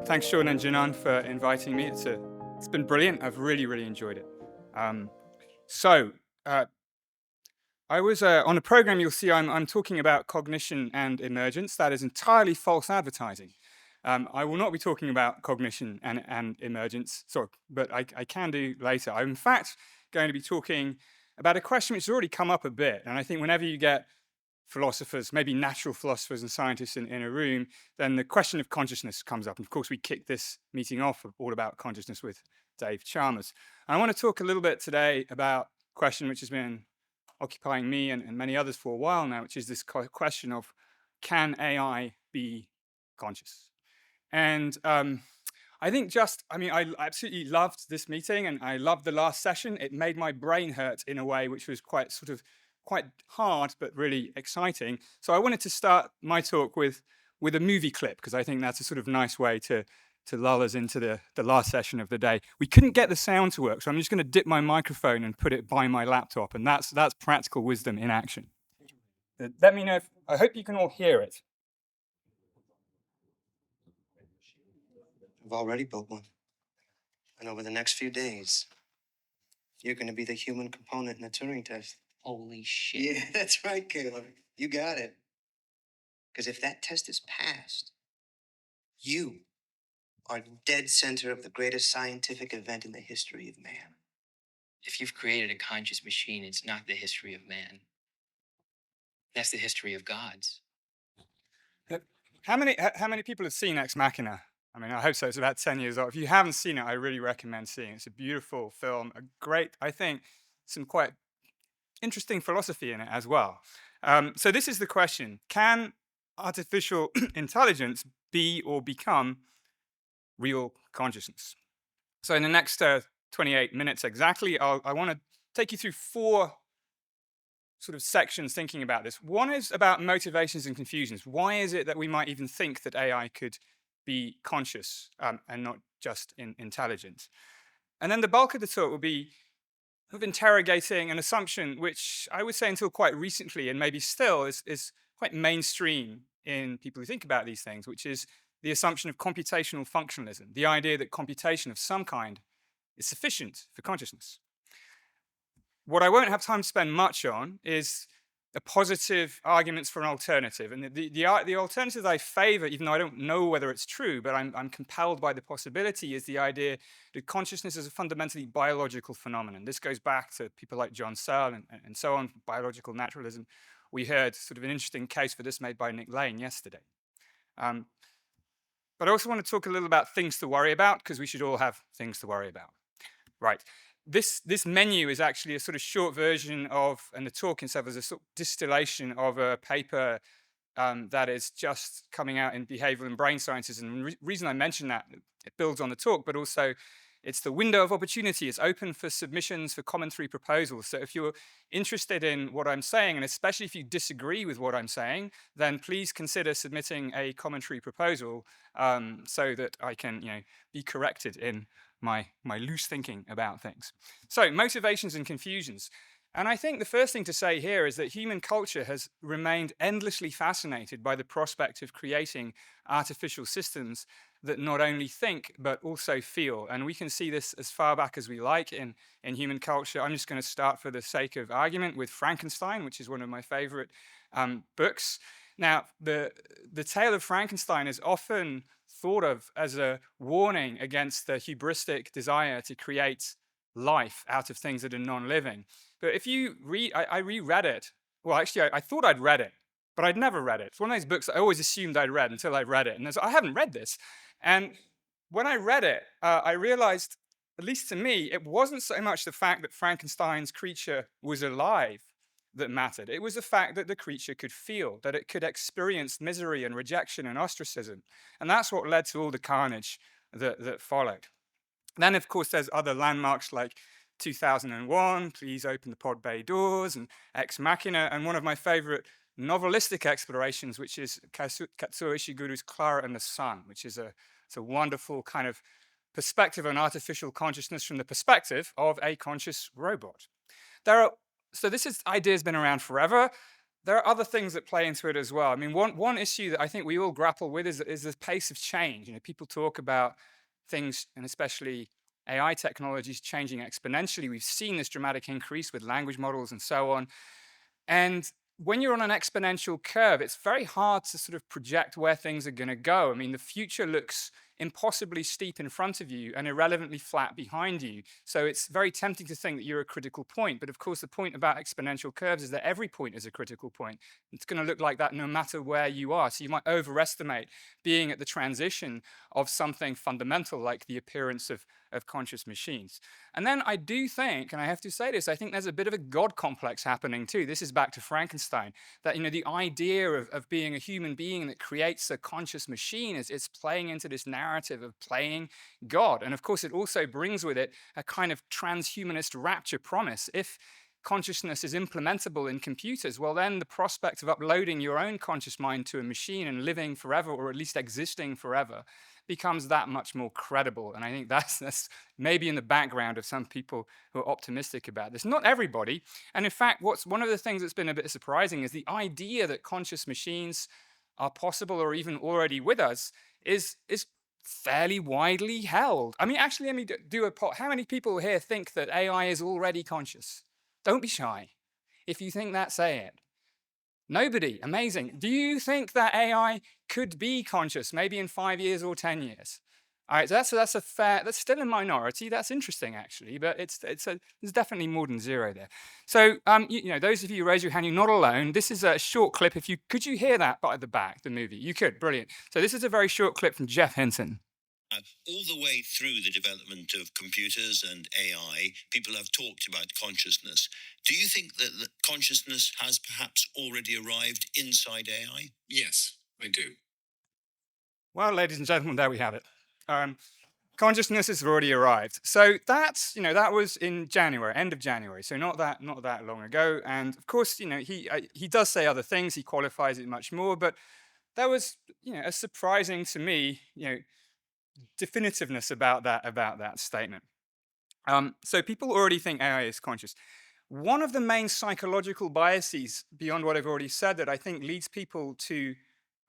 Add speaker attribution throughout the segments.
Speaker 1: Thanks, Sean and Janan, for inviting me. It's been brilliant. I've really enjoyed it. Um, so, uh, I was on a program. You'll see I'm talking about cognition and emergence. That is entirely false advertising. I will not be talking about cognition and emergence, but I can do later. I'm in fact going to be talking about a question which has already come up a bit, and I think whenever you get philosophers, maybe natural philosophers and scientists in a room, then the question of consciousness comes up. And of course, we kicked this meeting off all about consciousness with Dave Chalmers. And I want to talk a little bit today about a question which has been occupying me and many others for a while now, which is this question of, can AI be conscious? And I think I absolutely loved this meeting and I loved the last session. It made my brain hurt in a way which was quite hard, but really exciting. So I wanted to start my talk with a movie clip, because I think that's a sort of nice way to lull us into the last session of the day. We couldn't get the sound to work, so I'm just going to dip my microphone and put it by my laptop, and that's practical wisdom in action. Let me know I hope you can all hear it.
Speaker 2: I've already built one. And over the next few days, you're going to be the human component in the Turing test.
Speaker 3: Holy shit.
Speaker 2: Yeah, that's right, Caleb. You got it. Because if that test is passed, you are dead center of the greatest scientific event in the history of man.
Speaker 3: If you've created a conscious machine, it's not the history of man. That's the history of gods.
Speaker 1: How many people have seen Ex Machina? I mean, I hope so. It's about 10 years old. If you haven't seen it, I really recommend seeing it. It's a beautiful film, a great, I think, some quite interesting philosophy in it as well. So this is the question: can artificial intelligence be or become real consciousness? So in the next 28 minutes exactly, I want to take you through 4 sort of sections thinking about this. One is about motivations and confusions. Why is it that we might even think that AI could be conscious and not just intelligent? And then the bulk of the talk will be of interrogating an assumption which I would say until quite recently, and maybe still, is quite mainstream in people who think about these things, which is the assumption of computational functionalism, the idea that computation of some kind is sufficient for consciousness. What I won't have time to spend much on is the positive arguments for an alternative. And the alternative I favor, even though I don't know whether it's true, but I'm compelled by the possibility, is the idea that consciousness is a fundamentally biological phenomenon. This goes back to people like John Searle and so on, biological naturalism. We heard sort of an interesting case for this made by Nick Lane yesterday. But I also want to talk a little about things to worry about, because we should all have things to worry about. Right. This menu is actually a sort of short version of, and the talk itself is a sort of distillation of a paper that is just coming out in behavioral and brain sciences. And the reason I mention that, it builds on the talk, but also it's the window of opportunity. It's open for submissions for commentary proposals. So if you're interested in what I'm saying, and especially if you disagree with what I'm saying, then please consider submitting a commentary proposal so that I can, be corrected in my loose thinking about things. So motivations and confusions. And I think the first thing to say here is that human culture has remained endlessly fascinated by the prospect of creating artificial systems that not only think, but also feel. And we can see this as far back as we like in human culture. I'm just going to start, for the sake of argument, with Frankenstein, which is one of my favorite books. Now, the tale of Frankenstein is often thought of as a warning against the hubristic desire to create life out of things that are non-living. But if you read, I reread it. Well, actually, I thought I'd read it, but I'd never read it. It's one of those books I always assumed I'd read until I read it. And I haven't read this. And when I read it, I realized, at least to me, it wasn't so much the fact that Frankenstein's creature was alive that mattered. It was the fact that the creature could feel, that it could experience misery and rejection and ostracism. And that's what led to all the carnage that followed. Then, of course, there's other landmarks like 2001, Please Open the Pod Bay Doors, and Ex Machina, and one of my favorite novelistic explorations, which is Kazuo Ishiguro's Clara and the Sun, which is it's a wonderful kind of perspective on artificial consciousness from the perspective of a conscious robot. So this idea has been around forever. there are other things that play into it as well. I mean, one issue that I think we all grapple with is the pace of change. People talk about things, and especially AI technologies, changing exponentially. We've seen this dramatic increase with language models and so on. And when you're on an exponential curve, it's very hard to sort of project where things are going to go. I mean, the future looks impossibly steep in front of you and irrelevantly flat behind you. So it's very tempting to think that you're a critical point. But of course, the point about exponential curves is that every point is a critical point. It's going to look like that no matter where you are. So you might overestimate being at the transition of something fundamental like the appearance of conscious machines. And then I do think, and I have to say this, I think there's a bit of a God complex happening too. This is back to Frankenstein, that the idea of being a human being that creates a conscious machine is playing into this narrative of playing God. And of course, it also brings with it a kind of transhumanist rapture promise. If consciousness is implementable in computers, well, then the prospect of uploading your own conscious mind to a machine and living forever, or at least existing forever, becomes that much more credible. And I think that's maybe in the background of some people who are optimistic about this. Not everybody. And in fact, what's one of the things that's been a bit surprising is the idea that conscious machines are possible or even already with us is fairly widely held. I mean, actually, let me do a poll. How many people here think that AI is already conscious? Don't be shy. If you think that, say it. Nobody. Amazing. Do you think that AI could be conscious maybe in 5 years or 10 years? All right, so that's a fair, that's still a minority. That's interesting, actually, but there's definitely more than zero there. So, those of you who raise your hand, you're not alone. This is a short clip. Could you hear that at the back, the movie? You could, brilliant. So this is a very short clip from Jeff Hinton.
Speaker 4: All the way through the development of computers and AI, people have talked about consciousness. Do you think that consciousness has perhaps already arrived inside AI?
Speaker 5: Yes, I do.
Speaker 1: Well, ladies and gentlemen, there we have it. Consciousness has already arrived. So that was in January, end of January. So not that long ago. And of course, he does say other things. He qualifies it much more. But there was, a surprising to me, definitiveness about that statement. So people already think AI is conscious. One of the main psychological biases, beyond what I've already said, that I think leads people to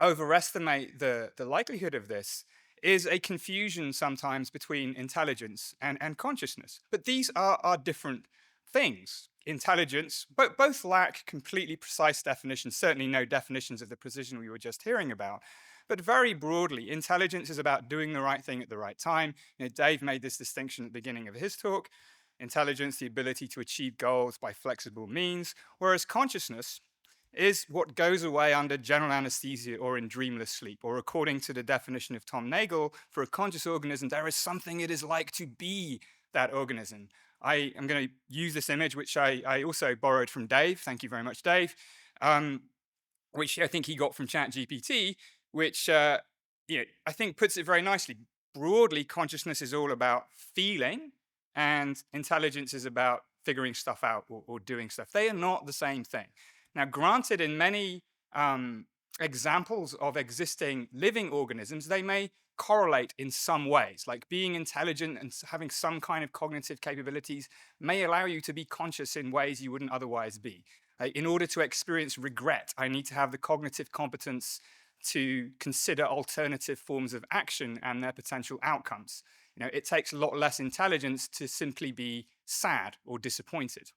Speaker 1: overestimate the likelihood of this is a confusion sometimes between intelligence and consciousness. But these are different things. Intelligence, both lack completely precise definitions, certainly no definitions of the precision we were just hearing about. But very broadly, intelligence is about doing the right thing at the right time. Dave made this distinction at the beginning of his talk. Intelligence, the ability to achieve goals by flexible means, whereas consciousness is what goes away under general anesthesia or in dreamless sleep, or according to the definition of Tom Nagel, for a conscious organism, there is something it is like to be that organism. I am going to use this image, which I also borrowed from Dave. Thank you very much, Dave, which I think he got from ChatGPT, which I think puts it very nicely. Broadly, consciousness is all about feeling, and intelligence is about figuring stuff out or doing stuff. They are not the same thing. Now, granted, in many examples of existing living organisms, they may correlate in some ways, like being intelligent and having some kind of cognitive capabilities may allow you to be conscious in ways you wouldn't otherwise be. In order to experience regret, I need to have the cognitive competence to consider alternative forms of action and their potential outcomes. It takes a lot less intelligence to simply be sad or disappointed.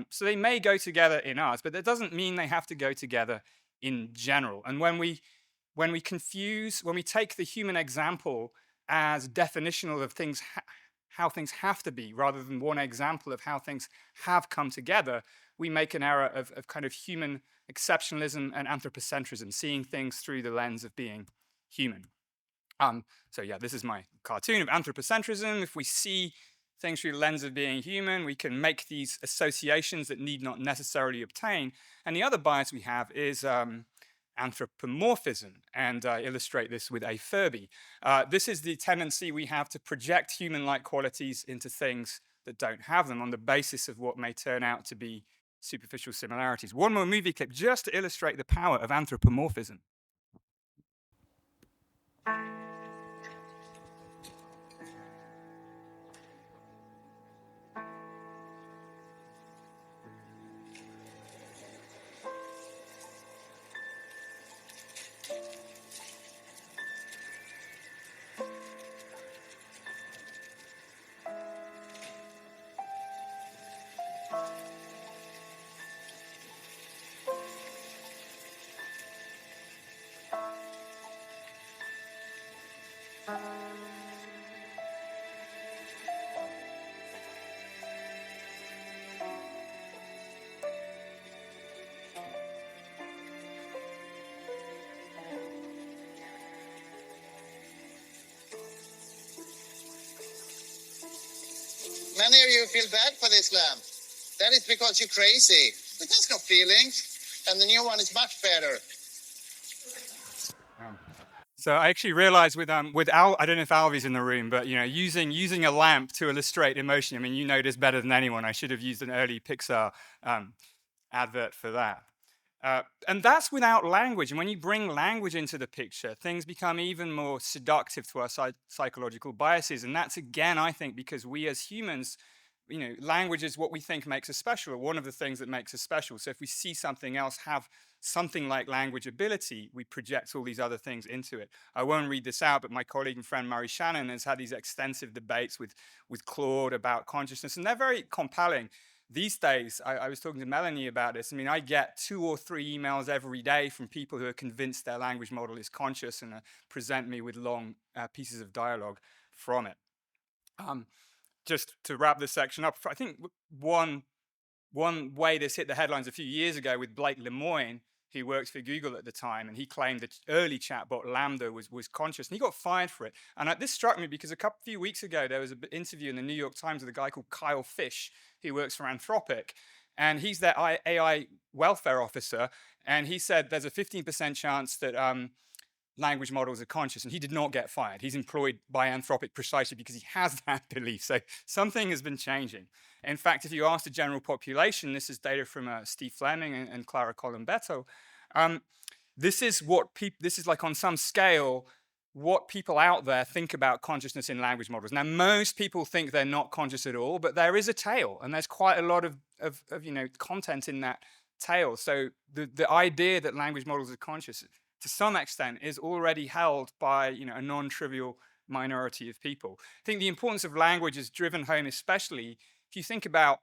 Speaker 1: So they may go together in ours, but that doesn't mean they have to go together in general. And when we take the human example as definitional of things, how things have to be, rather than one example of how things have come together, we make an error of kind of human exceptionalism and anthropocentrism, seeing things through the lens of being human. So yeah, this is my cartoon of anthropocentrism. If we see things through the lens of being human, we can make these associations that need not necessarily obtain. And the other bias we have is anthropomorphism, and I illustrate this with a Furby. This is the tendency we have to project human-like qualities into things that don't have them on the basis of what may turn out to be superficial similarities. One more movie clip just to illustrate the power of anthropomorphism.
Speaker 5: Many of you feel bad for this lamp. That is because you're crazy. It has no feelings, and the new one is much better.
Speaker 1: So I actually realized with Al, I don't know if Alvy's in the room, but you know, using a lamp to illustrate emotion. I mean, you know this better than anyone. I should have used an early Pixar advert for that. And that's without language. And when you bring language into the picture, things become even more seductive to our psychological biases. And that's again, I think, because we as humans, you know, language is what we think makes us special, or one of the things that makes us special. So if we see something else have something like language ability, we project all these other things into it. I won't read this out, but my colleague and friend Murray Shannon has had these extensive debates with Claude about consciousness, and they're very compelling. These days, I was talking to Melanie about this. I mean, I get 2 or 3 emails every day from people who are convinced their language model is conscious and present me with long pieces of dialogue from it. Just to wrap this section up, I think one way this hit the headlines a few years ago with Blake Lemoine, who works for Google at the time, and he claimed that early chatbot Lambda was conscious, and he got fired for it. And this struck me because a few weeks ago, there was an interview in the New York Times with a guy called Kyle Fish, who works for Anthropic, and he's their AI welfare officer, and he said there's a 15% chance that language models are conscious, and he did not get fired. He's employed by Anthropic precisely because he has that belief. So something has been changing. In fact, if you ask the general population, this is data from Steve Fleming and Clara Colombetto, this is like on some scale what people out there think about consciousness in language models. Now, most people think they're not conscious at all, but there is a tail, and there's quite a lot of you know, content in that tail. So the idea that language models are conscious, to some extent, is already held by, you know, a non-trivial minority of people. I think the importance of language is driven home, especially if you think about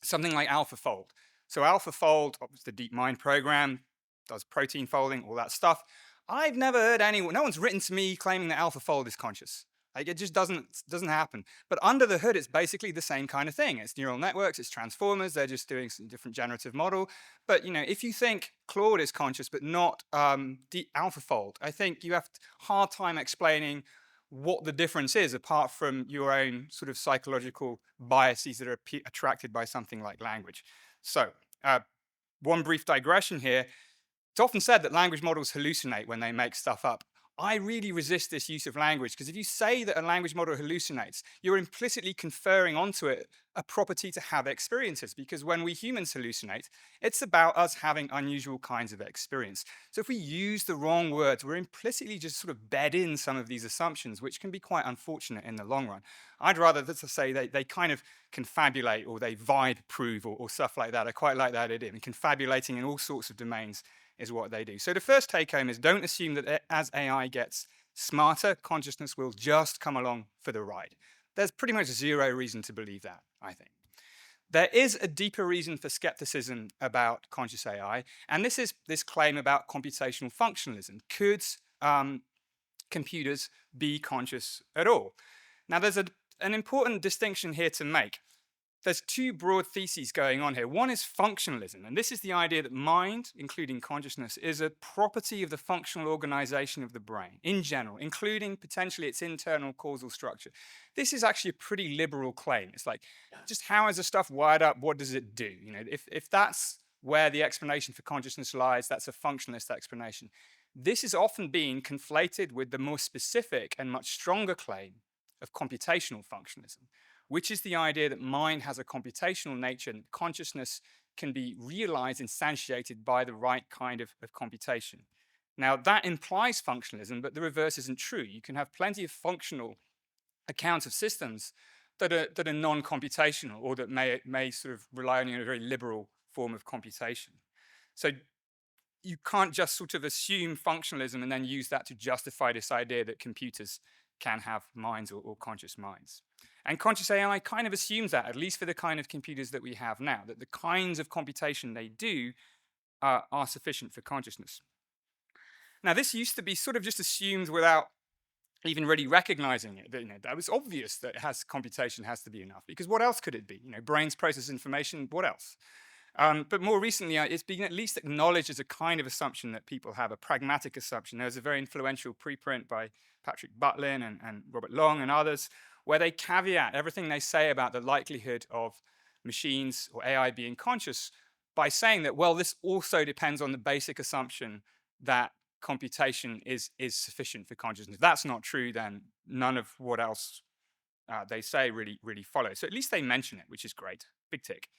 Speaker 1: something like AlphaFold. So AlphaFold, the DeepMind program, does protein folding, all that stuff. I've never heard anyone, no one's written to me claiming that AlphaFold is conscious. Like, it just doesn't happen. But under the hood, it's basically the same kind of thing. It's neural networks, it's transformers, they're just doing some different generative model. But, you know, if you think Claude is conscious but not AlphaFold, I think you have a hard time explaining what the difference is apart from your own sort of psychological biases that are attracted by something like language. So, one brief digression here. It's often said that language models hallucinate when they make stuff up. I really resist this use of language, because if you say that a language model hallucinates, you're implicitly conferring onto it a property to have experiences, because when we humans hallucinate, it's about us having unusual kinds of experience. So if we use the wrong words, we're implicitly just sort of bed in some of these assumptions, which can be quite unfortunate in the long run. I'd rather to say they kind of confabulate, or they vibe prove, or stuff like that. I quite like that idea. I mean, confabulating in all sorts of domains is what they do. So the first take home is, don't assume that as AI gets smarter, consciousness will just come along for the ride. There's pretty much zero reason to believe that, I think. There is a deeper reason for skepticism about conscious AI, and this is this claim about computational functionalism. Could computers be conscious at all? Now, there's an important distinction here to make. There's 2 broad theses going on here. One is functionalism, and this is the idea that mind, including consciousness, is a property of the functional organization of the brain in general, including potentially its internal causal structure. This is actually a pretty liberal claim. It's like, just how is the stuff wired up? What does it do? You know, if that's where the explanation for consciousness lies, that's a functionalist explanation. This is often being conflated with the more specific and much stronger claim of computational functionalism, which is the idea that mind has a computational nature and consciousness can be realized, instantiated by the right kind of computation. Now, that implies functionalism, but the reverse isn't true. You can have plenty of functional accounts of systems that are non-computational, or that may sort of rely on a very liberal form of computation. So you can't just sort of assume functionalism and then use that to justify this idea that computers can have minds or conscious minds. And conscious AI kind of assumes that, at least for the kind of computers that we have now, that the kinds of computation they do are sufficient for consciousness. Now, this used to be sort of just assumed without even really recognizing it. That, that was obvious that computation has to be enough, because what else could it be? Brains process information, what else? But more recently, it's been at least acknowledged as a kind of assumption that people have, a pragmatic assumption. There's a very influential preprint by Patrick Butlin and Robert Long and others, where they caveat everything they say about the likelihood of machines or AI being conscious by saying that, well, this also depends on the basic assumption that computation is sufficient for consciousness. If that's not true, then none of what else they say really follows. So at least they mention it, which is great. Big tick.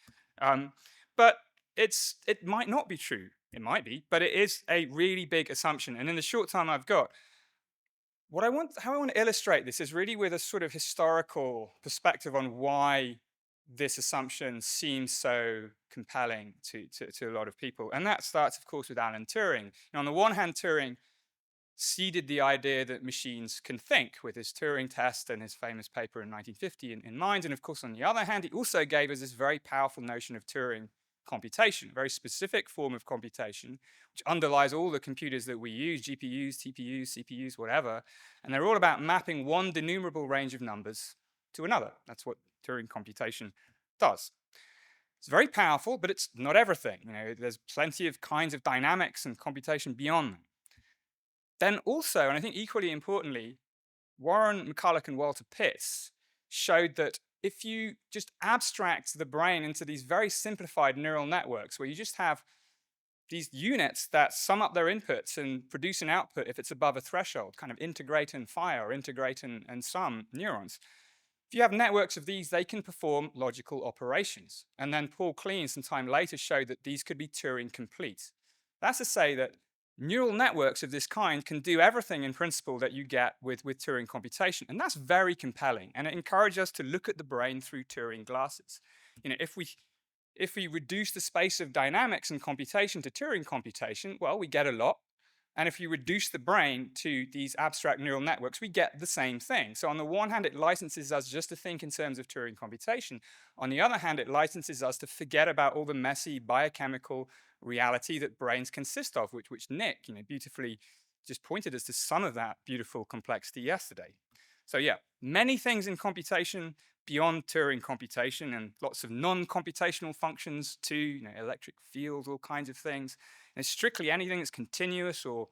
Speaker 1: But it might not be true. It might be, but it is a really big assumption. And in the short time I've got, how I want to illustrate this is really with a sort of historical perspective on why this assumption seems so compelling to a lot of people. And that starts, of course, with Alan Turing. On the one hand, Turing seeded the idea that machines can think with his Turing test and his famous paper in 1950 in mind. And of course, on the other hand, he also gave us this very powerful notion of Turing computation, a very specific form of computation, which underlies all the computers that we use, GPUs, TPUs, CPUs, whatever. And they're all about mapping one denumerable range of numbers to another. That's what Turing computation does. It's very powerful, but it's not everything. There's plenty of kinds of dynamics and computation beyond that. Then also, and I think equally importantly, Warren McCulloch and Walter Pitts showed that if you just abstract the brain into these very simplified neural networks, where you just have these units that sum up their inputs and produce an output if it's above a threshold, kind of integrate and fire, or integrate and sum neurons. If you have networks of these, they can perform logical operations. And then Paul Kleen some time later showed that these could be Turing complete. That's to say that neural networks of this kind can do everything in principle that you get with Turing computation. And that's very compelling. And it encourages us to look at the brain through Turing glasses. If we reduce the space of dynamics and computation to Turing computation, well, we get a lot. And if you reduce the brain to these abstract neural networks, we get the same thing. So on the one hand, it licenses us just to think in terms of Turing computation. On the other hand, it licenses us to forget about all the messy biochemical reality that brains consist of, which Nick, beautifully just pointed us to some of that beautiful complexity yesterday. So yeah, many things in computation beyond Turing computation, and lots of non-computational functions too, electric fields, all kinds of things. And strictly anything that's continuous or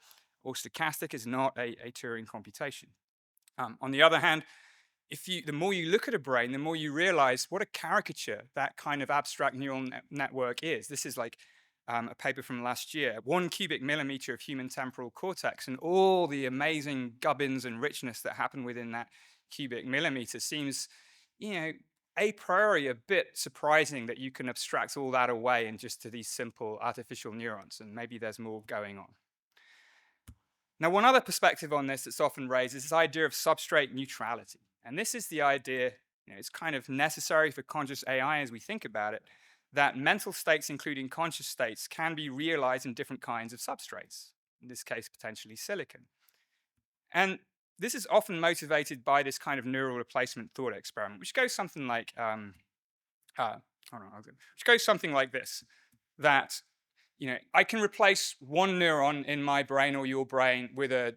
Speaker 1: stochastic is not a Turing computation. On the other hand, the more you look at a brain, the more you realize what a caricature that kind of abstract neural network is. This is like a paper from last year, 1 cubic millimeter of human temporal cortex, and all the amazing gubbins and richness that happen within that cubic millimeter seems, a priori a bit surprising that you can abstract all that away in just to these simple artificial neurons, and maybe there's more going on. Now, one other perspective on this that's often raised is this idea of substrate neutrality. And this is the idea, it's kind of necessary for conscious AI as we think about it, that mental states, including conscious states, can be realized in different kinds of substrates, in this case, potentially silicon. And this is often motivated by this kind of neural replacement thought experiment, which goes something like, this, that I can replace one neuron in my brain or your brain with a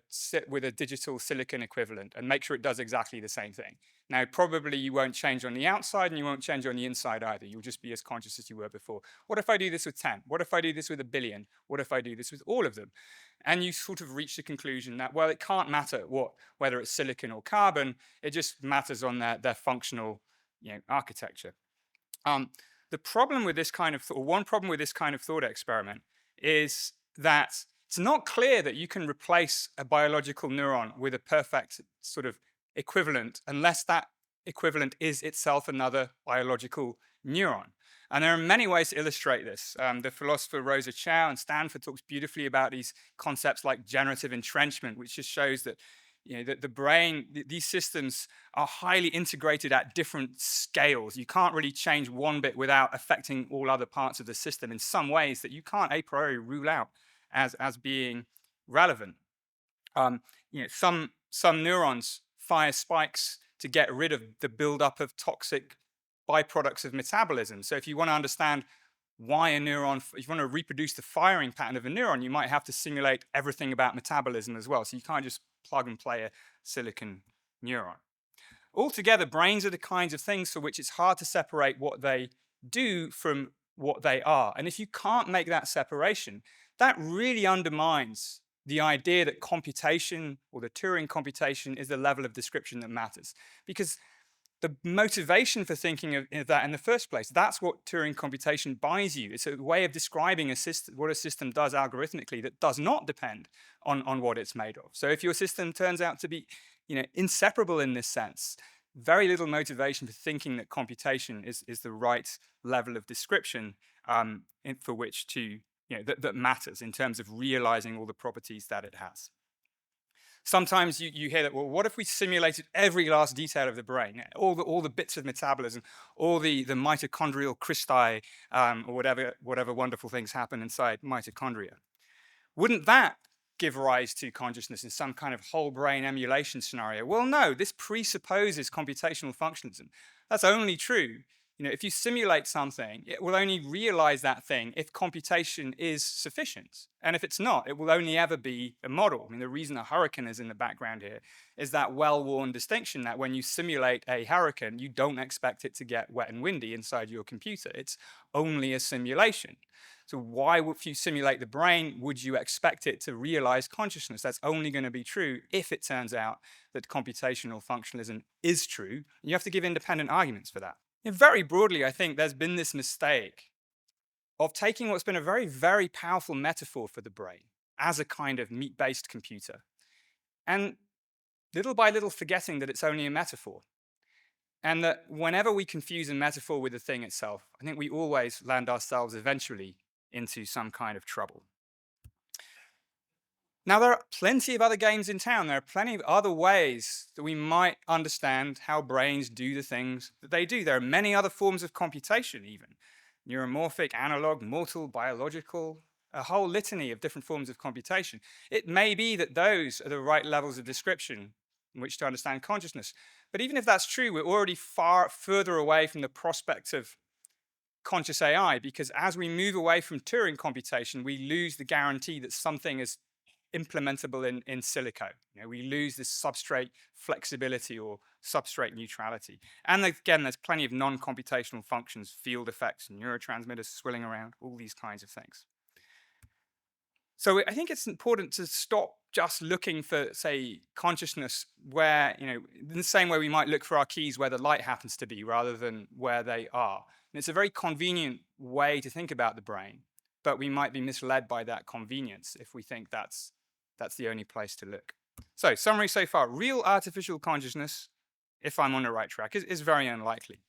Speaker 1: digital silicon equivalent and make sure it does exactly the same thing. Now, probably you won't change on the outside and you won't change on the inside either. You'll just be as conscious as you were before. What if I do this with 10? What if I do this with 1 billion? What if I do this with all of them? And you sort of reach the conclusion that, well, it can't matter whether it's silicon or carbon. It just matters on their functional architecture. The problem with this kind of one problem with this kind of thought experiment is that it's not clear that you can replace a biological neuron with a perfect sort of equivalent unless that equivalent is itself another biological neuron. And there are many ways to illustrate this. The philosopher Rosa Chow in Stanford talks beautifully about these concepts like generative entrenchment, which just shows that that the brain, these systems are highly integrated at different scales. You can't really change one bit without affecting all other parts of the system in some ways that you can't a priori rule out as being relevant. Some neurons fire spikes to get rid of the buildup of toxic byproducts of metabolism. So if you want to understand why a neuron, if you want to reproduce the firing pattern of a neuron, you might have to simulate everything about metabolism as well. So you can't just plug and play a silicon neuron. Altogether, brains are the kinds of things for which it's hard to separate what they do from what they are. And if you can't make that separation, that really undermines the idea that computation, or the Turing computation, is the level of description that matters. Because the motivation for thinking of that in the first place, that's what Turing computation buys you. It's a way of describing what a system does algorithmically that does not depend on what it's made of. So if your system turns out to be inseparable in this sense, very little motivation for thinking that computation is the right level of description for which to, that matters in terms of realizing all the properties that it has. Sometimes you hear that, well, what if we simulated every last detail of the brain, all the bits of metabolism, all the mitochondrial cristae, or whatever wonderful things happen inside mitochondria? Wouldn't that give rise to consciousness in some kind of whole brain emulation scenario? Well, no, this presupposes computational functionalism. That's only true. If you simulate something, it will only realize that thing if computation is sufficient. And if it's not, it will only ever be a model. I mean, the reason a hurricane is in the background here is that well-worn distinction that when you simulate a hurricane, you don't expect it to get wet and windy inside your computer. It's only a simulation. So why, if you simulate the brain, would you expect it to realize consciousness? That's only going to be true if it turns out that computational functionalism is true. You have to give independent arguments for that. Very broadly, I think there's been this mistake of taking what's been a very, very powerful metaphor for the brain as a kind of meat-based computer, and little by little forgetting that it's only a metaphor. And that whenever we confuse a metaphor with the thing itself, I think we always land ourselves eventually into some kind of trouble. Now, there are plenty of other games in town. There are plenty of other ways that we might understand how brains do the things that they do. There are many other forms of computation, even. Neuromorphic, analog, mortal, biological, a whole litany of different forms of computation. It may be that those are the right levels of description in which to understand consciousness. But even if that's true, we're already far further away from the prospect of conscious AI, because as we move away from Turing computation, we lose the guarantee that something is implementable in silico. We lose this substrate flexibility or substrate neutrality. And again, there's plenty of non-computational functions, field effects, neurotransmitters swilling around, all these kinds of things. So I think it's important to stop just looking for, say, consciousness where, in the same way we might look for our keys where the light happens to be rather than where they are. And it's a very convenient way to think about the brain, but we might be misled by that convenience if we think that's the only place to look. So, summary so far. Real artificial consciousness, if I'm on the right track, is very unlikely.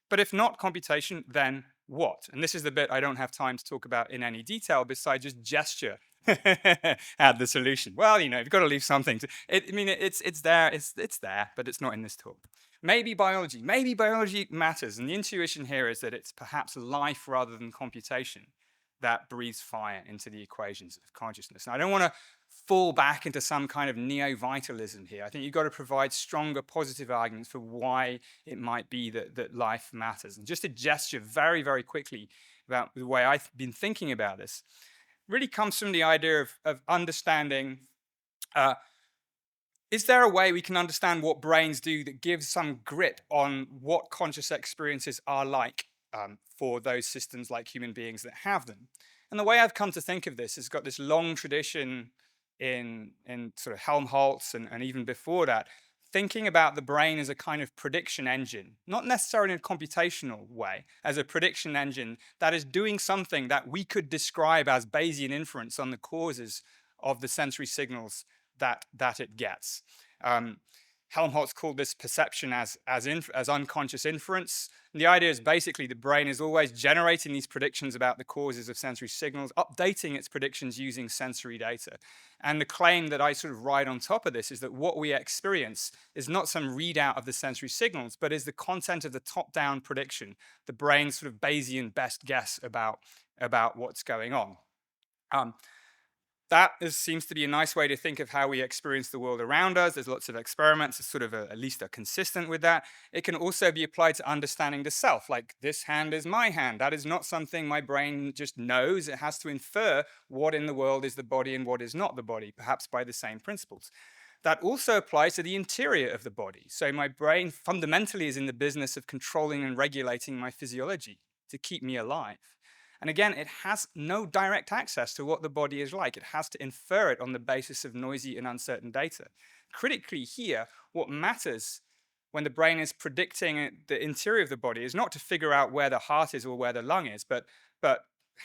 Speaker 1: But if not computation, then what? And this is the bit I don't have time to talk about in any detail besides just gesture at the solution. Well, you've got to leave something. It's there, but it's not in this talk. Maybe biology. Maybe biology matters. And the intuition here is that it's perhaps life rather than computation that breathes fire into the equations of consciousness. And I don't want to fall back into some kind of neo-vitalism here. I think you've got to provide stronger positive arguments for why it might be that life matters. And just a gesture very, very quickly about the way I've been thinking about this really comes from the idea of understanding, is there a way we can understand what brains do that gives some grip on what conscious experiences are like for those systems like human beings that have them? And the way I've come to think of this has got this long tradition in sort of Helmholtz and even before that, thinking about the brain as a kind of prediction engine, not necessarily in a computational way, as a prediction engine that is doing something that we could describe as Bayesian inference on the causes of the sensory signals that it gets. Helmholtz called this perception as unconscious inference. And the idea is basically the brain is always generating these predictions about the causes of sensory signals, updating its predictions using sensory data. And the claim that I sort of ride on top of this is that what we experience is not some readout of the sensory signals, but is the content of the top-down prediction, the brain's sort of Bayesian best guess about what's going on. That seems to be a nice way to think of how we experience the world around us. There's lots of experiments that sort of at least are consistent with that. It can also be applied to understanding the self, like this hand is my hand. That is not something my brain just knows. It has to infer what in the world is the body and what is not the body, perhaps by the same principles. that also applies to the interior of the body. So my brain fundamentally is in the business of controlling and regulating my physiology to keep me alive. And again, it has no direct access to what the body is like. It has to infer it on the basis of noisy and uncertain data. Critically here, what matters when the brain is predicting the interior of the body is not to figure out where the heart is or where the lung is, but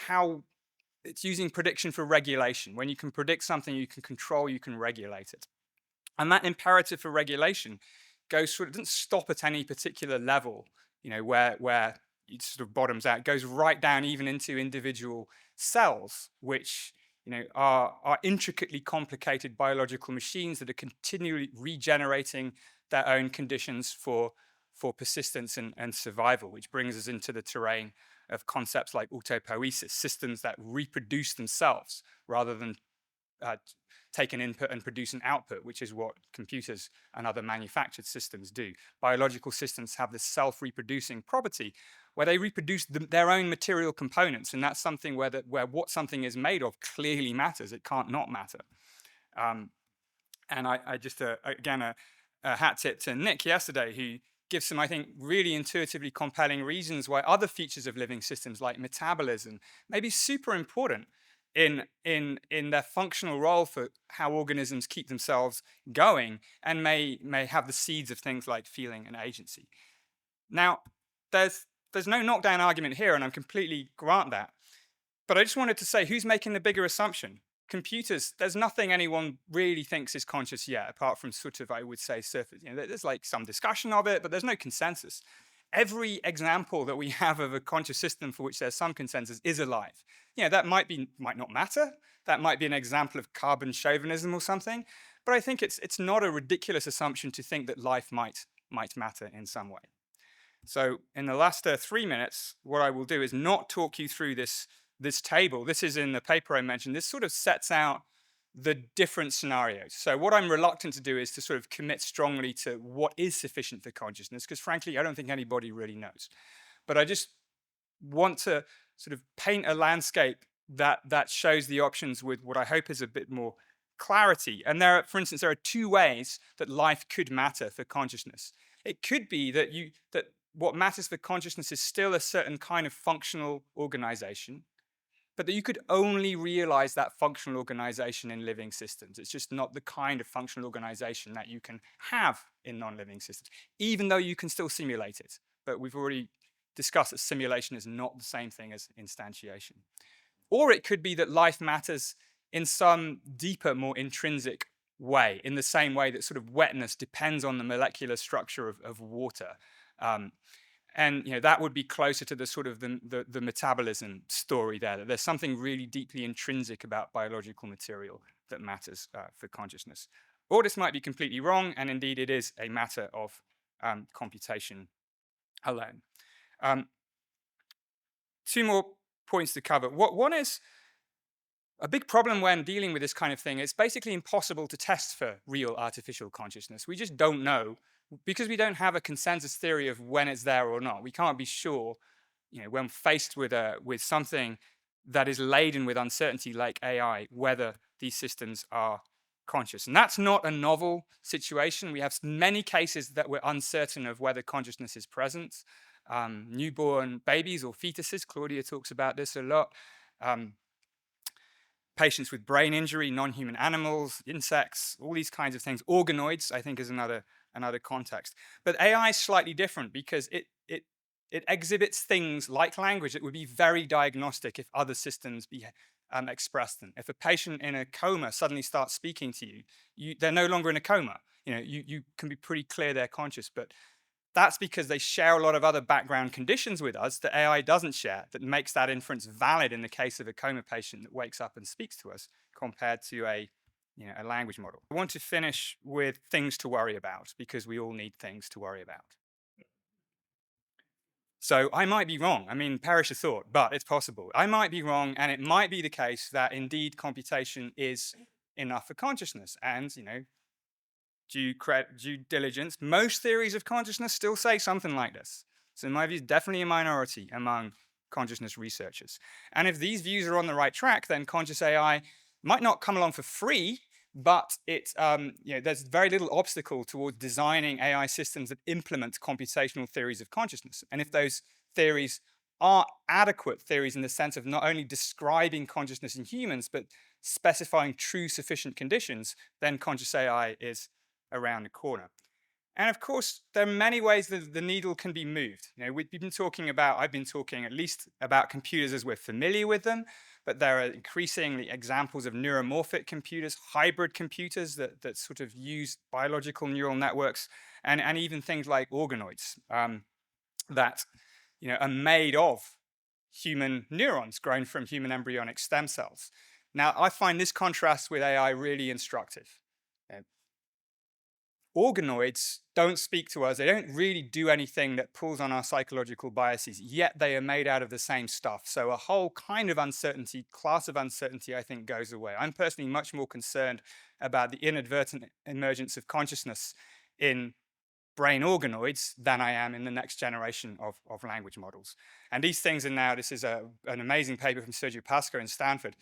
Speaker 1: how it's using prediction for regulation. When you can predict something, you can control, you can regulate it. And that imperative for regulation goes through, it doesn't stop at any particular level, where it sort of bottoms out. It goes right down even into individual cells, which are intricately complicated biological machines that are continually regenerating their own conditions for persistence and survival, which brings us into the terrain of concepts like autopoiesis, systems that reproduce themselves rather than take an input and produce an output, which is what computers and other manufactured systems do. Biological systems have this self-reproducing property where they reproduce their own material components, and that's something where what something is made of clearly matters. It can't not matter. And I just, again, a hat tip to Nick yesterday, who gives some, I think, really intuitively compelling reasons why other features of living systems like metabolism may be super important in their functional role for how organisms keep themselves going, and may have the seeds of things like feeling and agency. Now, there's no knockdown argument here, and I completely grant that. But I just wanted to say, who's making the bigger assumption? Computers, there's nothing anyone really thinks is conscious yet, apart from sort of, I would say, surface. There's like some discussion of it, but there's no consensus. Every example that we have of a conscious system for which there's some consensus is alive. That might not matter. That might be an example of carbon chauvinism or something. But I think it's not a ridiculous assumption to think that life might matter in some way. So in the last 3 minutes, what I will do is not talk you through this table. This is in the paper I mentioned. This sort of sets out the different scenarios. So what I'm reluctant to do is to sort of commit strongly to what is sufficient for consciousness, because frankly, I don't think anybody really knows. But I just want to sort of paint a landscape that shows the options with what I hope is a bit more clarity. And for instance, there are 2 ways that life could matter for consciousness. It could be that what matters for consciousness is still a certain kind of functional organization, but that you could only realize that functional organization in living systems. It's just not the kind of functional organization that you can have in non-living systems, even though you can still simulate it. But we've already discussed that simulation is not the same thing as instantiation. Or it could be that life matters in some deeper, more intrinsic way, in the same way that sort of wetness depends on the molecular structure of water. And that would be closer to the sort of the metabolism story there, that there's something really deeply intrinsic about biological material that matters for consciousness. Or this might be completely wrong, and indeed it is a matter of computation alone. 2 more points to cover. One is a big problem when dealing with this kind of thing. It's basically impossible to test for real artificial consciousness. We just don't know, because we don't have a consensus theory of when it's there or not. We can't be sure, when faced with something that is laden with uncertainty like AI, whether these systems are conscious. And that's not a novel situation. We have many cases that we're uncertain of whether consciousness is present. Newborn babies or fetuses, Claudia talks about this a lot. Patients with brain injury, non-human animals, insects, all these kinds of things. Organoids, I think, is another context. But AI is slightly different because it exhibits things like language that would be very diagnostic if other systems express them. If a patient in a coma suddenly starts speaking to you, they're no longer in a coma. You can be pretty clear they're conscious, but that's because they share a lot of other background conditions with us that AI doesn't share, that makes that inference valid in the case of a coma patient that wakes up and speaks to us, compared to a language model. I want to finish with things to worry about, because we all need things to worry about. So I might be wrong. I mean, perish a thought, but it's possible. I might be wrong, and it might be the case that indeed computation is enough for consciousness. And, due diligence, most theories of consciousness still say something like this. So in my view, definitely a minority among consciousness researchers. And if these views are on the right track, then conscious AI might not come along for free, but there's very little obstacle towards designing AI systems that implement computational theories of consciousness. And if those theories are adequate theories in the sense of not only describing consciousness in humans, but specifying true sufficient conditions, then conscious AI is around the corner. And of course, there are many ways that the needle can be moved. I've been talking at least about computers as we're familiar with them, but there are increasingly examples of neuromorphic computers, hybrid computers that sort of use biological neural networks, and even things like organoids that are made of human neurons grown from human embryonic stem cells. Now, I find this contrast with AI really instructive. Organoids don't speak to us. They don't really do anything that pulls on our psychological biases, yet they are made out of the same stuff. So a whole kind of uncertainty, class of uncertainty, I think, goes away. I'm personally much more concerned about the inadvertent emergence of consciousness in brain organoids than I am in the next generation of language models. And these things are now, this is an amazing paper from Sergio Pasco in Stanford,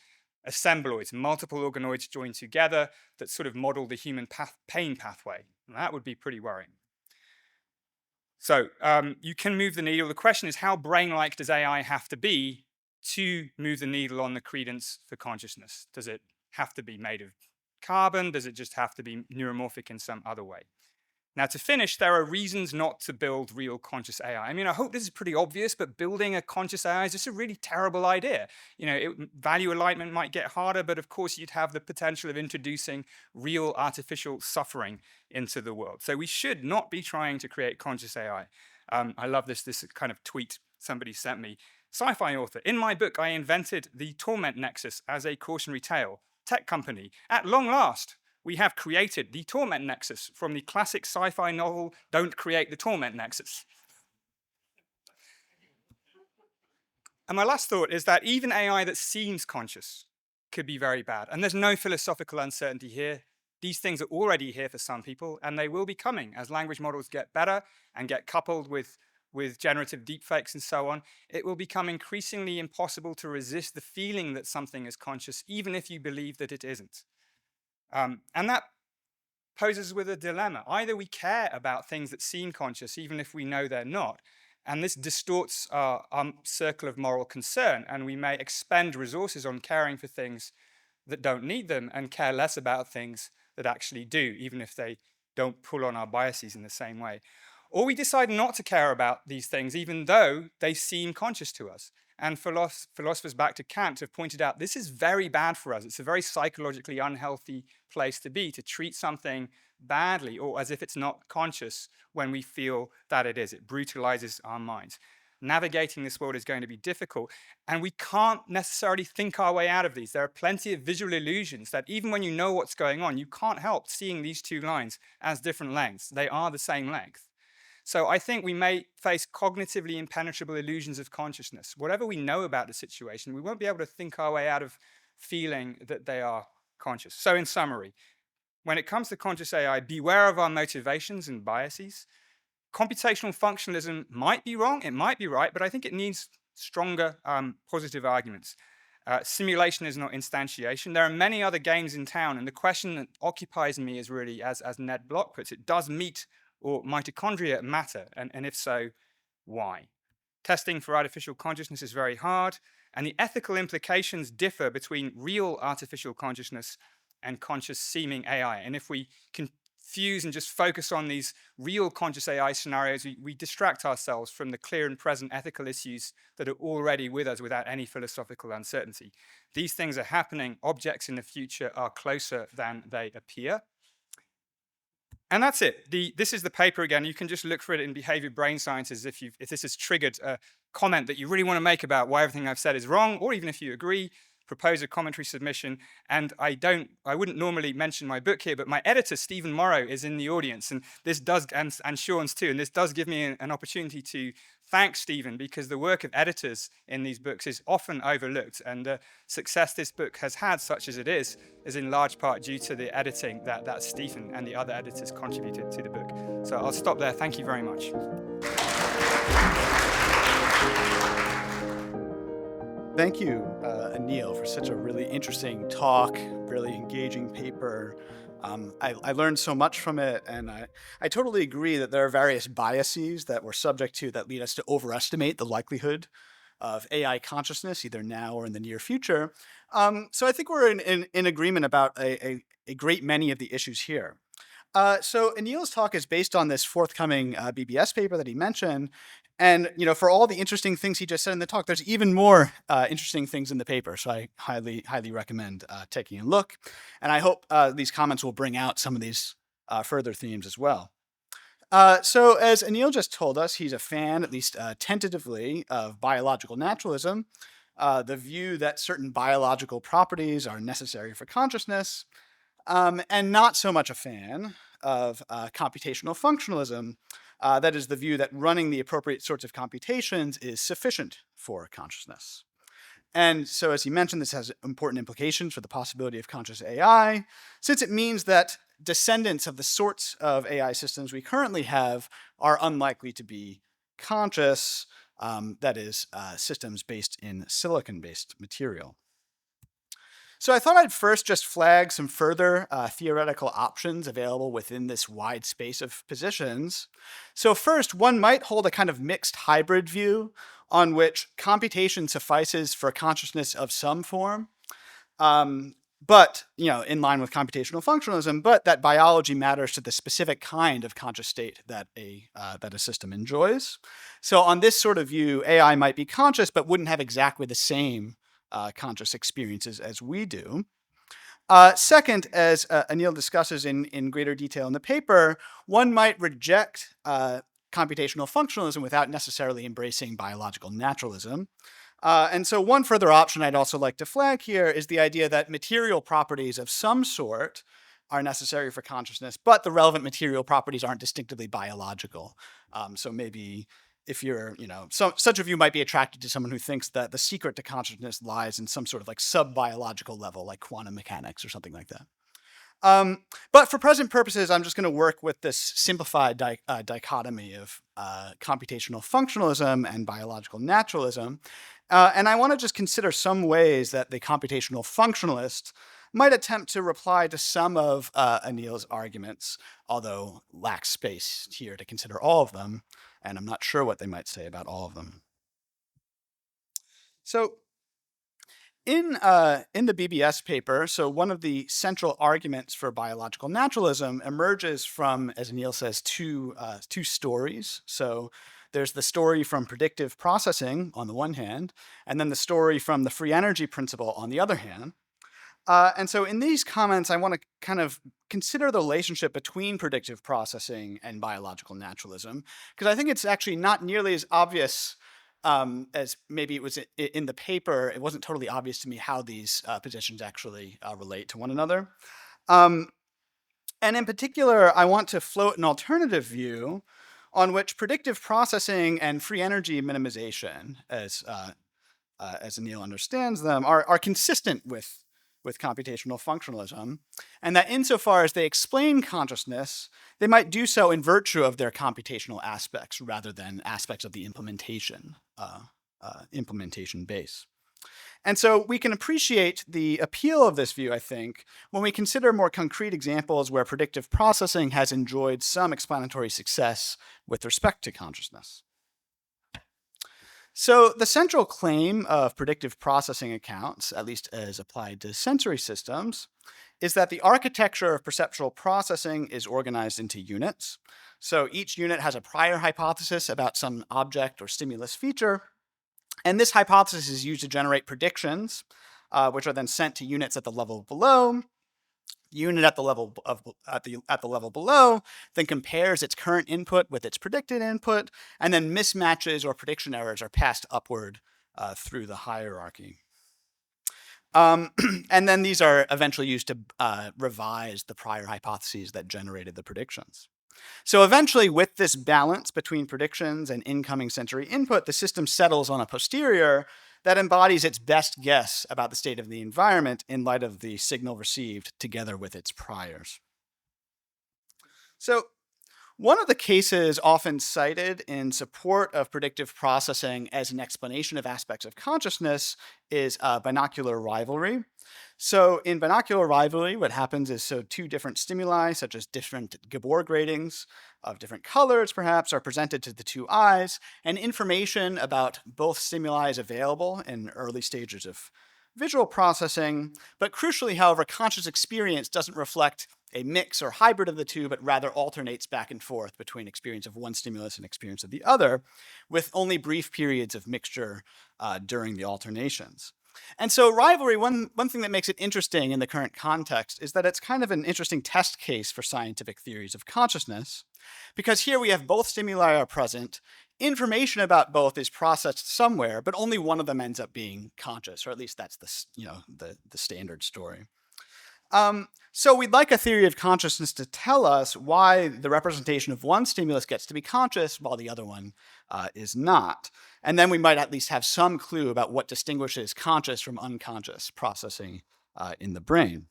Speaker 1: assembloids, multiple organoids joined together that sort of model the human pain pathway. And that would be pretty worrying. So you can move the needle. The question is, how brain-like does AI have to be to move the needle on the credence for consciousness? Does it have to be made of carbon? Does it just have to be neuromorphic in some other way? Now, to finish, there are reasons not to build real conscious AI. I mean, I hope this is pretty obvious, but building a conscious AI is just a really terrible idea. Value alignment might get harder, but of course, you'd have the potential of introducing real artificial suffering into the world. So we should not be trying to create conscious AI. I love this kind of tweet somebody sent me. Sci-fi author, in my book, I invented the torment nexus as a cautionary tale. Tech company, at long last, we have created the torment nexus from the classic sci-fi novel, Don't Create the Torment Nexus. And my last thought is that even AI that seems conscious could be very bad. And there's no philosophical uncertainty here. These things are already here for some people, and they will be coming as language models get better and get coupled with generative deepfakes and so on. It will become increasingly impossible to resist the feeling that something is conscious, even if you believe that it isn't. And that poses with a dilemma. Either we care about things that seem conscious, even if we know they're not, and this distorts our circle of moral concern, and we may expend resources on caring for things that don't need them and care less about things that actually do, even if they don't pull on our biases in the same way. Or we decide not to care about these things, even though they seem conscious to us. And philosophers back to Kant have pointed out this is very bad for us. It's a very psychologically unhealthy place to be, to treat something badly or as if it's not conscious when we feel that it is. It brutalizes our minds. Navigating this world is going to be difficult, and we can't necessarily think our way out of these. There are plenty of visual illusions that even when you know what's going on, you can't help seeing these two lines as different lengths. They are the same length. So I think we may face cognitively impenetrable illusions of consciousness. Whatever we know about the situation, we won't be able to think our way out of feeling that they are conscious. So in summary, when it comes to conscious AI, beware of our motivations and biases. Computational functionalism might be wrong, it might be right, but I think it needs stronger positive arguments. Simulation is not instantiation. There are many other games in town, and the question that occupies me is really, as Ned Block puts it, does meat or mitochondria matter? And if so, why? Testing for artificial consciousness is very hard, and the ethical implications differ between real artificial consciousness and conscious seeming AI. And if we confuse and just focus on these real conscious AI scenarios, we distract ourselves from the clear and present ethical issues that are already with us without any philosophical uncertainty. These things are happening. Objects in the future are closer than they appear. And that's it. This is the paper again. You can just look for it in Behavior Brain Sciences if this has triggered a comment that you really want to make about why everything I've said is wrong, or even if you agree, propose a commentary submission. And I wouldn't normally mention my book here, but my editor, Stephen Morrow, is in the audience, and this does, and Sean's too, and this does give me an opportunity to thank Stephen, because the work of editors in these books is often overlooked, and the success this book has had, such as it is in large part due to the editing that Stephen and the other editors contributed to the book. So I'll stop there. Thank you very much.
Speaker 6: Thank you, Anil, for such a really interesting talk, really engaging paper. I learned so much from it, and I totally agree that there are various biases that we're subject to that lead us to overestimate the likelihood of AI consciousness, either now or in the near future. So I think we're in agreement about a great many of the issues here. So Anil's talk is based on this forthcoming BBS paper that he mentioned. And for all the interesting things he just said in the talk, there's even more interesting things in the paper. So I highly recommend taking a look. And I hope these comments will bring out some of these further themes as well. So as Anil just told us, he's a fan, at least tentatively, of biological naturalism, the view that certain biological properties are necessary for consciousness, and not so much a fan of computational functionalism. That is the view that running the appropriate sorts of computations is sufficient for consciousness. And so, as he mentioned, this has important implications for the possibility of conscious AI, since it means that descendants of the sorts of AI systems we currently have are unlikely to be conscious, that is, systems based in silicon-based material. So I thought I'd first just flag some further theoretical options available within this wide space of positions. So first, one might hold a kind of mixed hybrid view on which computation suffices for consciousness of some form, but in line with computational functionalism, but that biology matters to the specific kind of conscious state that a system enjoys. So on this sort of view, AI might be conscious, but wouldn't have exactly the same conscious experiences as we do. Second, as Anil discusses in greater detail in the paper, one might reject computational functionalism without necessarily embracing biological naturalism. And so one further option I'd also like to flag here is the idea that material properties of some sort are necessary for consciousness, but the relevant material properties aren't distinctively biological. So maybe if you're, such a view might be attracted to someone who thinks that the secret to consciousness lies in some sort of like sub-biological level, like quantum mechanics or something like that. But for present purposes, I'm just going to work with this simplified dichotomy of computational functionalism and biological naturalism. And I want to just consider some ways that the computational functionalist might attempt to reply to some of Anil's arguments, although lacks space here to consider all of them, and I'm not sure what they might say about all of them. So in the BBS paper, so one of the central arguments for biological naturalism emerges from, as Anil says, two stories. So there's the story from predictive processing on the one hand, and then the story from the free energy principle on the other hand. And so in these comments, I want to kind of consider the relationship between predictive processing and biological naturalism, because I think it's actually not nearly as obvious as maybe it was in the paper. It wasn't totally obvious to me how these positions actually relate to one another. And in particular, I want to float an alternative view on which predictive processing and free energy minimization, as Anil understands them, are consistent with computational functionalism, and that insofar as they explain consciousness, they might do so in virtue of their computational aspects rather than aspects of the implementation base. And so we can appreciate the appeal of this view, I think, when we consider more concrete examples where predictive processing has enjoyed some explanatory success with respect to consciousness. So the central claim of predictive processing accounts, at least as applied to sensory systems, is that the architecture of perceptual processing is organized into units. So each unit has a prior hypothesis about some object or stimulus feature, and this hypothesis is used to generate predictions, which are then sent to units at the level below. Unit at the level below then compares its current input with its predicted input, and then mismatches or prediction errors are passed upward through the hierarchy. And then these are eventually used to revise the prior hypotheses that generated the predictions. So eventually, with this balance between predictions and incoming sensory input, the system settles on a posterior that embodies its best guess about the state of the environment in light of the signal received together with its priors. So One of the cases often cited in support of predictive processing as an explanation of aspects of consciousness is binocular rivalry. So in binocular rivalry, what happens is two different stimuli, such as different Gabor gratings of different colors, perhaps, are presented to the two eyes, and information about both stimuli is available in early stages of visual processing. But crucially, however, conscious experience doesn't reflect a mix or hybrid of the two, but rather alternates back and forth between experience of one stimulus and experience of the other, with only brief periods of mixture during the alternations. And so rivalry, one thing that makes it interesting in the current context is that it's kind of an interesting test case for scientific theories of consciousness, because here we have both stimuli are present, information about both is processed somewhere, but only one of them ends up being conscious, or at least that's the standard story. So we'd like a theory of consciousness to tell us why the representation of one stimulus gets to be conscious while the other one is not. And then we might at least have some clue about what distinguishes conscious from unconscious processing in the brain.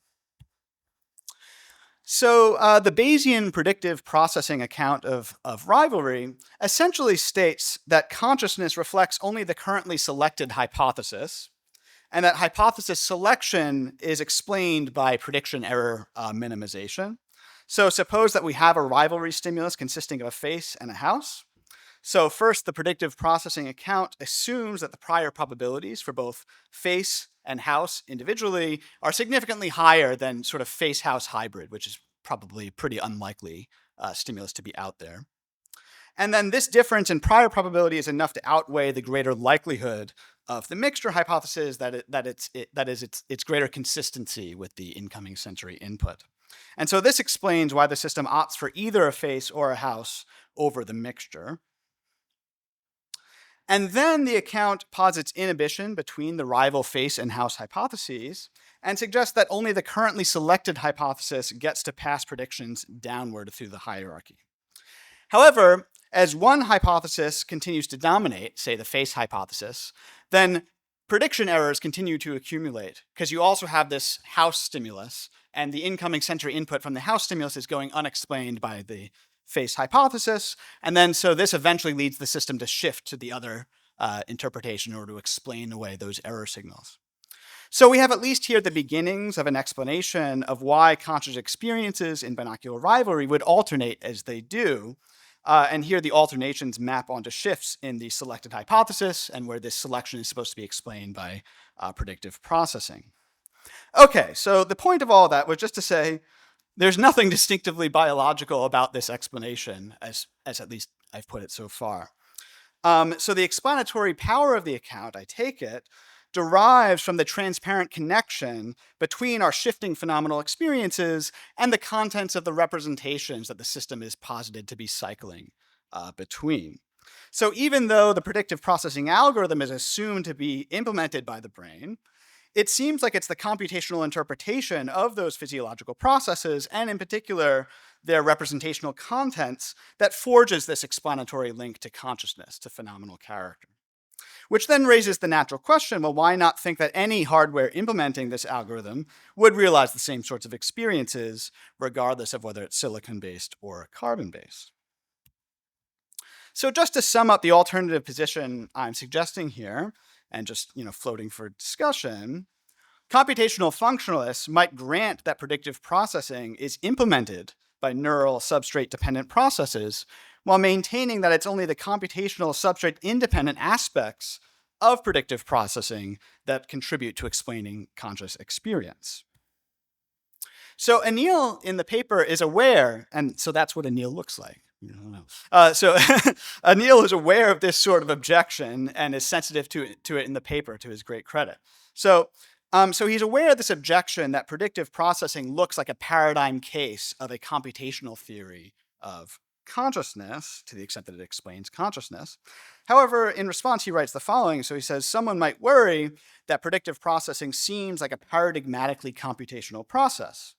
Speaker 6: So the Bayesian predictive processing account of rivalry essentially states that consciousness reflects only the currently selected hypothesis, and that hypothesis selection is explained by prediction error minimization. So suppose that we have a rivalry stimulus consisting of a face and a house. So first, the predictive processing account assumes that the prior probabilities for both face and house individually are significantly higher than sort of face-house hybrid, which is probably pretty unlikely stimulus to be out there. And then this difference in prior probability is enough to outweigh the greater likelihood of the mixture hypothesis that its greater consistency with the incoming sensory input. And so this explains why the system opts for either a face or a house over the mixture. And then the account posits inhibition between the rival face and house hypotheses and suggests that only the currently selected hypothesis gets to pass predictions downward through the hierarchy. However, as one hypothesis continues to dominate, say the face hypothesis, then prediction errors continue to accumulate because you also have this house stimulus, and the incoming sensory input from the house stimulus is going unexplained by the face hypothesis, and then so this eventually leads the system to shift to the other interpretation in order to explain away those error signals. So we have at least here the beginnings of an explanation of why conscious experiences in binocular rivalry would alternate as they do. And here the alternations map onto shifts in the selected hypothesis, and where this selection is supposed to be explained by predictive processing. Okay, so the point of all that was just to say there's nothing distinctively biological about this explanation, as at least I've put it so far. So the explanatory power of the account, I take it, derives from the transparent connection between our shifting phenomenal experiences and the contents of the representations that the system is posited to be cycling between. So even though the predictive processing algorithm is assumed to be implemented by the brain, it seems like it's the computational interpretation of those physiological processes, and in particular, their representational contents, that forges this explanatory link to consciousness, to phenomenal character. Which then raises the natural question, well, why not think that any hardware implementing this algorithm would realize the same sorts of experiences, regardless of whether it's silicon-based or carbon-based? So just to sum up the alternative position I'm suggesting here, and just floating for discussion, computational functionalists might grant that predictive processing is implemented by neural substrate-dependent processes, while maintaining that it's only the computational substrate-independent aspects of predictive processing that contribute to explaining conscious experience. So Anil in the paper is aware, and so that's what Anil looks like. So Anil is aware of this sort of objection and is sensitive to it in the paper, to his great credit. So he's aware of this objection that predictive processing looks like a paradigm case of a computational theory of consciousness, to the extent that it explains consciousness. However, in response, he writes the following. So he says, someone might worry that predictive processing seems like a paradigmatically computational process.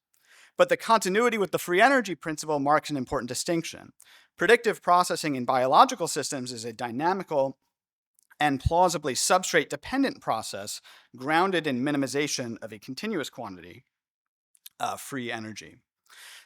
Speaker 6: But the continuity with the free energy principle marks an important distinction. Predictive processing in biological systems is a dynamical and plausibly substrate-dependent process grounded in minimization of a continuous quantity, free energy.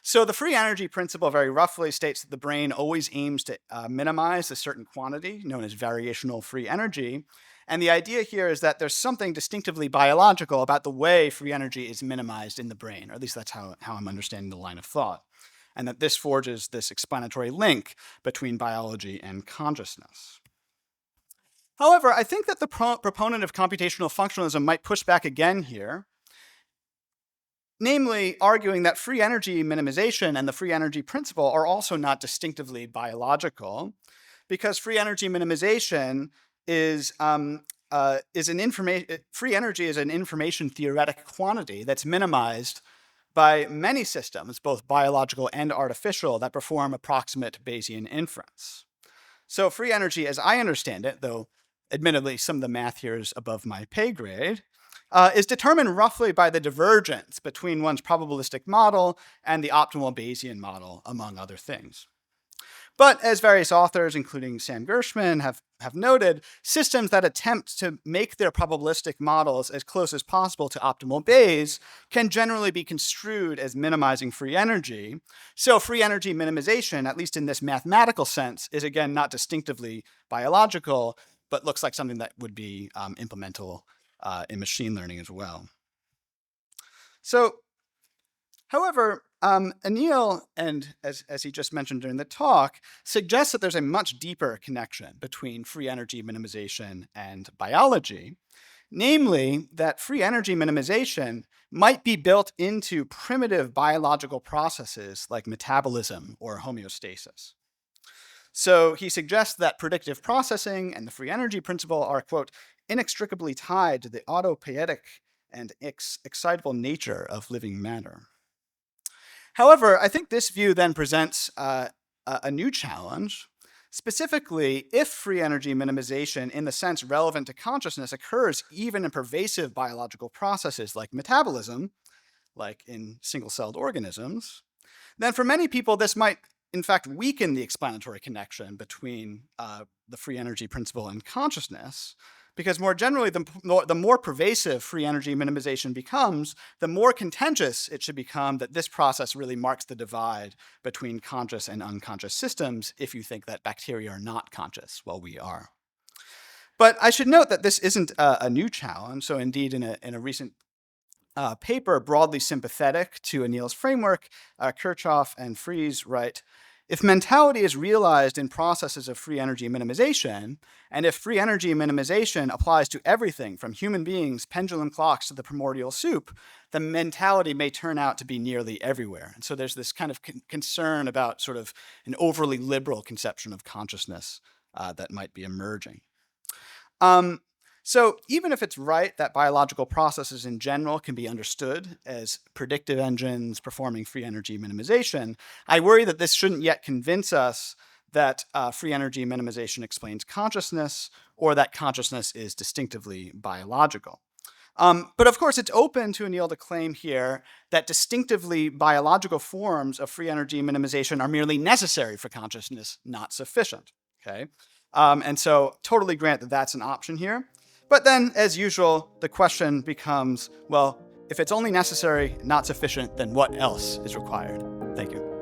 Speaker 6: So the free energy principle very roughly states that the brain always aims to minimize a certain quantity known as variational free energy. And the idea here is that there's something distinctively biological about the way free energy is minimized in the brain, or at least that's how I'm understanding the line of thought. And that this forges this explanatory link between biology and consciousness. However, I think that the proponent of computational functionalism might push back again here, namely arguing that free energy minimization and the free energy principle are also not distinctively biological, because free energy minimization is free energy is an information theoretic quantity that's minimized by many systems, both biological and artificial, that perform approximate Bayesian inference. So free energy, as I understand it, though admittedly some of the math here is above my pay grade, is determined roughly by the divergence between one's probabilistic model and the optimal Bayesian model, among other things. But as various authors, including Sam Gershman, have noted, systems that attempt to make their probabilistic models as close as possible to optimal Bayes can generally be construed as minimizing free energy. So free energy minimization, at least in this mathematical sense, is again not distinctively biological, but looks like something that would be implementable in machine learning as well. So, however, Anil, and as he just mentioned during the talk, suggests that there's a much deeper connection between free energy minimization and biology, namely that free energy minimization might be built into primitive biological processes like metabolism or homeostasis. So he suggests that predictive processing and the free energy principle are, quote, inextricably tied to the autopoietic and excitable nature of living matter. However, I think this view then presents a new challenge. Specifically, if free energy minimization in the sense relevant to consciousness occurs even in pervasive biological processes like metabolism, like in single-celled organisms, then for many people this might in fact weaken the explanatory connection between the free energy principle and consciousness, because more generally, the more pervasive free energy minimization becomes, the more contentious it should become that this process really marks the divide between conscious and unconscious systems if you think that bacteria are not conscious, while we are. But I should note that this isn't a new challenge. So indeed, in a recent paper broadly sympathetic to Anil's framework, Kirchhoff and Fries write, if mentality is realized in processes of free energy minimization, and if free energy minimization applies to everything from human beings, pendulum clocks to the primordial soup, then mentality may turn out to be nearly everywhere. And so there's this kind of concern about sort of an overly liberal conception of consciousness that might be emerging. So even if it's right that biological processes in general can be understood as predictive engines performing free energy minimization, I worry that this shouldn't yet convince us that free energy minimization explains consciousness or that consciousness is distinctively biological. But of course, it's open to Anil to claim here that distinctively biological forms of free energy minimization are merely necessary for consciousness, not sufficient. Okay? And so totally grant that that's an option here. But then, as usual, the question becomes, well, if it's only necessary, not sufficient, then what else is required? Thank you.